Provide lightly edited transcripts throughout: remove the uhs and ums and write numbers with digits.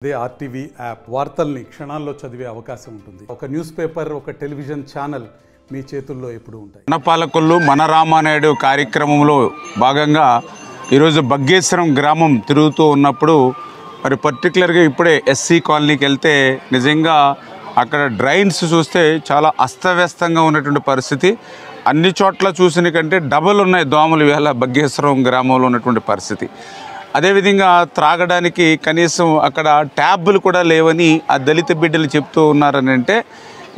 అదే RTV app వార్తల్ని క్షణాల్లో చదివే అవకాశం ఉంటుంది. ఒక న్యూస్ పేపర్, ఒక టెలివిజన్ ఛానల్ మీ చేతుల్లో ఎప్పుడూ ఉంటాయి. వనపాలకులు మన రామానాయుడు కార్యక్రమంలో భాగంగా ఈరోజు బగ్గేశ్వరం గ్రామం తిరుగుతూ ఉన్నప్పుడు మరి పర్టికులర్గా ఇప్పుడే ఎస్సీ కాలనీకి వెళ్తే నిజంగా అక్కడ డ్రైన్స్ చూస్తే చాలా అస్తవ్యస్తంగా ఉన్నటువంటి పరిస్థితి. అన్ని చోట్ల చూసిన కంటే డబల్ ఉన్నాయి దోమలు వేళ బగ్గేశ్వరం గ్రామంలో ఉన్నటువంటి పరిస్థితి. అదేవిధంగా త్రాగడానికి కనీసం అక్కడ ట్యాబ్లు కూడా లేవని ఆ దళిత బిడ్డలు చెప్తూ ఉన్నారని అంటే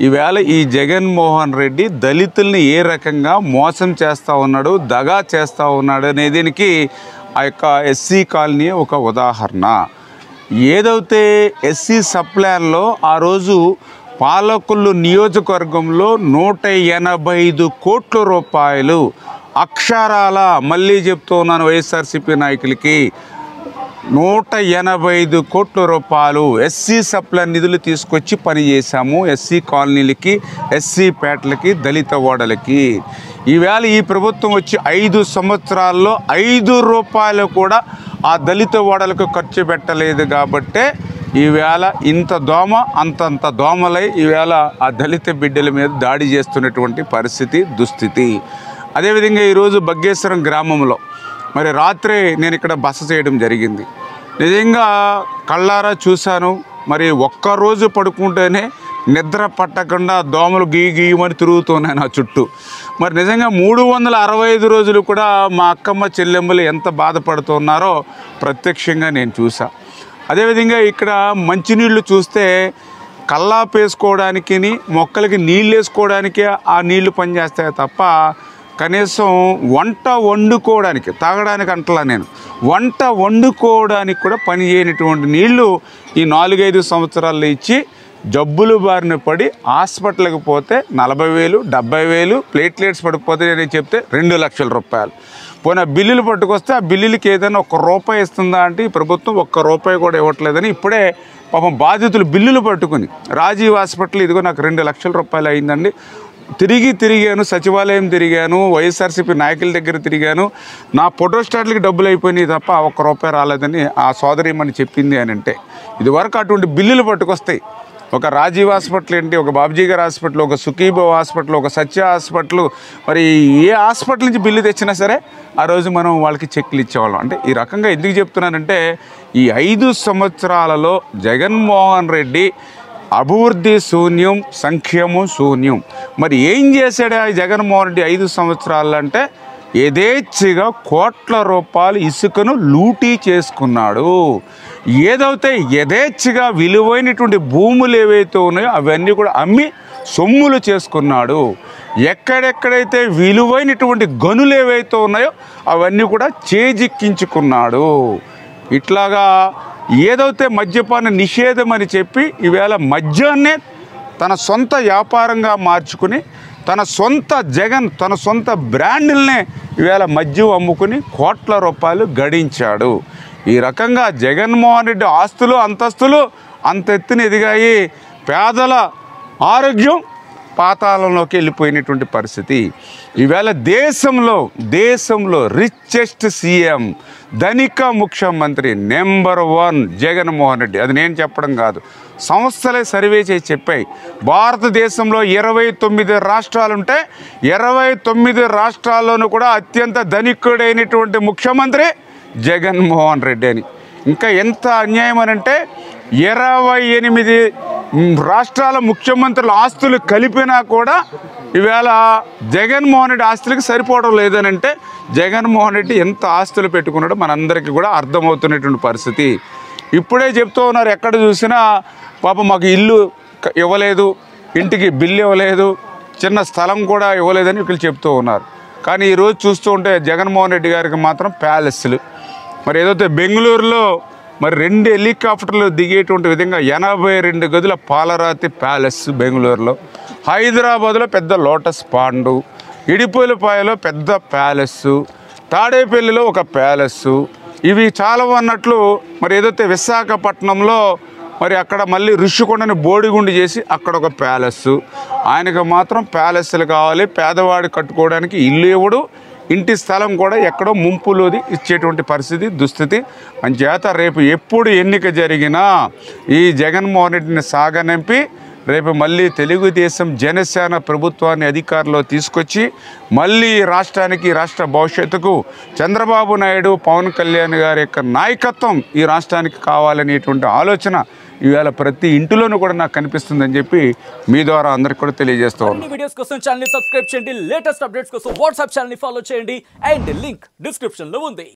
ఈవేళ ఈ జగన్మోహన్ రెడ్డి దళితుల్ని ఏ రకంగా మోసం చేస్తూ ఉన్నాడు, దగా చేస్తూ ఉన్నాడు అనే దీనికి ఆ యొక్క ఎస్సీ కాలనీ ఒక ఉదాహరణ. ఏదైతే ఎస్సీ సప్లాన్లో ఆ రోజు పాలకొల్లు నియోజకవర్గంలో 185 కోట్ల రూపాయలు అక్షరాల, మళ్ళీ చెప్తూ ఉన్నాను వైఎస్ఆర్సీపీ నాయకులకి, 185 కోట్ల రూపాయలు ఎస్సీ సప్లాన్ నిధులు తీసుకొచ్చి పనిచేశాము ఎస్సీ కాలనీలకి, ఎస్సీ పేటలకి, దళిత ఓడలకి. ఈవేళ ఈ ప్రభుత్వం వచ్చి 5 సంవత్సరాల్లో 5 రూపాయలు కూడా ఆ దళిత ఓడలకు ఖర్చు పెట్టలేదు. కాబట్టే ఈవేళ ఇంత దోమ అంతంత దోమలై ఈవేళ ఆ దళిత బిడ్డల మీద దాడి చేస్తున్నటువంటి పరిస్థితి, దుస్థితి. అదేవిధంగా ఈరోజు బగ్గేశ్వరం గ్రామంలో మరి రాత్రి నేను ఇక్కడ బస చేయడం జరిగింది. నిజంగా కళ్ళారా చూశాను. మరి ఒక్కరోజు పడుకుంటేనే నిద్ర పట్టకుండా దోమలు గీయమని తిరుగుతున్నాయి నా చుట్టూ. మరి నిజంగా 365 రోజులు కూడా మా అక్కమ్మ చెల్లెమ్మలు ఎంత బాధపడుతున్నారో ప్రత్యక్షంగా నేను చూసా. అదేవిధంగా ఇక్కడ మంచినీళ్ళు చూస్తే కల్లాపు వేసుకోవడానికి, మొక్కలకి నీళ్ళు వేసుకోవడానికి ఆ నీళ్లు పనిచేస్తాయి తప్ప కనీసం వంట వండుకోవడానికి, తాగడానికి అంటలా నేను, వంట వండుకోవడానికి కూడా పని చేయనటువంటి నీళ్లు ఈ 4-5 సంవత్సరాల్లో ఇచ్చి జబ్బులు బారిన పడి హాస్పిటల్కి పోతే 40,000, 70,000, ప్లేట్లెట్స్ పడిపోతే నేను చెప్తే 2 లక్షల రూపాయలు. పోయిన బిల్లులు పట్టుకొస్తే ఆ బిల్లులకి ఏదైనా ₹1 ఇస్తుందా అంటే ఈ ప్రభుత్వం ₹1 కూడా ఇవ్వట్లేదని ఇప్పుడే పాపం బాధితులు బిల్లులు పట్టుకుని రాజీవ్ హాస్పిటల్ ఇదిగో నాకు 2 లక్షల రూపాయలు అయిందండి, తిరిగాను, సచివాలయం తిరిగాను, వైఎస్ఆర్సీపీ నాయకుల దగ్గర తిరిగాను, నా ఫోటోస్టాట్లకి డబ్బులు అయిపోయినాయి తప్ప ₹1 రాలేదని ఆ సోదరిమని చెప్పింది అని అంటే ఇదివరకు అటువంటి బిల్లులు పట్టుకొస్తాయి. ఒక రాజీవ్ హాస్పిటల్ ఏంటి, ఒక బాబుజీ గారి హాస్పిటల్, ఒక సుఖీబాబు హాస్పిటల్, ఒక సత్య హాస్పిటల్, మరి ఏ హాస్పిటల్ నుంచి బిల్లు తెచ్చినా సరే ఆ రోజు మనం వాళ్ళకి చెక్లు ఇచ్చేవాళ్ళం. అంటే ఈ రకంగా ఎందుకు చెప్తున్నానంటే ఈ 5 సంవత్సరాలలో జగన్మోహన్ రెడ్డి అభివృద్ధి శూన్యం, సంక్షేమం శూన్యం. మరి ఏం చేశాడు ఆ జగన్మోహన్ రెడ్డి 5 సంవత్సరాలు అంటే యథేచ్ఛగా కోట్ల రూపాయలు ఇసుకను లూటీ చేసుకున్నాడు. ఏదైతే యథేచ్ఛగా విలువైనటువంటి భూములు ఏవైతే ఉన్నాయో అవన్నీ కూడా అమ్మి సొమ్ములు చేసుకున్నాడు. ఎక్కడెక్కడైతే విలువైనటువంటి గనులు ఏవైతే ఉన్నాయో అవన్నీ కూడా చేజిక్కించుకున్నాడు. ఇట్లాగా ఏదైతే మద్యపాన నిషేధం అని చెప్పి ఈవేళ మద్యాన్నే తన సొంత వ్యాపారంగా మార్చుకుని తన సొంత బ్రాండ్లనే ఈవేళ మద్యం అమ్ముకుని కోట్ల రూపాయలు గడించాడు. ఈ రకంగా జగన్మోహన్ రెడ్డి ఆస్తులు అంతస్తులు అంత ఎత్తున ఎదిగాయి. పేదల ఆరోగ్యం పాతాళంలోకి వెళ్ళిపోయినటువంటి పరిస్థితి. ఈవేళ దేశంలో రిచెస్ట్ సీఎం, ధనిక ముఖ్యమంత్రి నెంబర్ 1 జగన్మోహన్ రెడ్డి. అది నేను చెప్పడం కాదు, సంస్థలే సర్వే చేసి చెప్పాయి. భారతదేశంలో 29 రాష్ట్రాలుంటే 29 రాష్ట్రాల్లోనూ కూడా అత్యంత ధనికుడైనటువంటి ముఖ్యమంత్రి జగన్మోహన్ రెడ్డి అని. ఇంకా ఎంత అన్యాయం అని అంటే 28 రాష్ట్రాల ముఖ్యమంత్రుల ఆస్తులు కలిపినా కూడా ఈవేళ జగన్మోహన్ రెడ్డి ఆస్తులకి సరిపోవడం లేదని అంటే జగన్మోహన్ రెడ్డి ఎంత ఆస్తులు పెట్టుకున్నాడో మనందరికీ కూడా అర్థమవుతున్నటువంటి పరిస్థితి. ఇప్పుడే చెప్తూ ఉన్నారు, ఎక్కడ చూసినా పాపం మాకు ఇల్లు ఇవ్వలేదు, ఇంటికి బిల్లు ఇవ్వలేదు, చిన్న స్థలం కూడా ఇవ్వలేదని వీళ్ళు చెప్తూ ఉన్నారు. కానీ ఈరోజు చూస్తూ ఉంటే జగన్మోహన్ రెడ్డి గారికి మాత్రం ప్యాలెస్లు. మరి ఏదైతే బెంగళూరులో మరి 2 హెలికాప్టర్లు దిగేటువంటి విధంగా 82 గదుల పాలరాతి ప్యాలెస్ బెంగళూరులో, హైదరాబాద్లో పెద్ద లోటస్ పాండు, ఇడిపూలపాయలో పెద్ద ప్యాలెస్సు, తాడేపల్లిలో ఒక ప్యాలెస్సు, ఇవి చాలా అన్నట్లు మరి ఏదైతే విశాఖపట్నంలో మరి అక్కడ మళ్ళీ ఋషికొండని బోడిగుండి చేసి అక్కడ ఒక ప్యాలెస్సు. ఆయనకు మాత్రం ప్యాలెస్లు కావాలి, పేదవాడు కట్టుకోవడానికి ఇల్లు ఇవ్వడు, ఇంటి స్థలం కూడా ఎక్కడో ముంపులోది ఇచ్చేటువంటి పరిస్థితి దుస్థితి. అంచేత రేపు ఎప్పుడు ఎన్నిక జరిగినా ఈ జగన్మోహన్ రెడ్డిని సాగనంపి రేపు మళ్ళీ తెలుగుదేశం జనసేన ప్రభుత్వాన్ని అధికారంలో తీసుకొచ్చి మళ్ళీ రాష్ట్రానికి రాష్ట్ర భవిష్యత్తుకు చంద్రబాబు నాయుడు పవన్ కళ్యాణ్ గారి యొక్క నాయకత్వం ఈ రాష్ట్రానికి కావాలనేటువంటి ఆలోచన ఇవాళ ప్రతి ఇంటిలోనూ కూడా నాకు కనిపిస్తుందని చెప్పి మీ ద్వారా అందరికి కూడా తెలియజేస్తూ ఉన్నాను. వీడియోస్ కోసం ఛానల్ ని సబ్స్క్రైబ్ చేయండి, లేటెస్ట్ అప్డేట్స్ కోసం వాట్సాప్ ఛానల్ ని ఫాలో చేయండి అండ్ లింక్ డిస్క్రిప్షన్ లో ఉంది.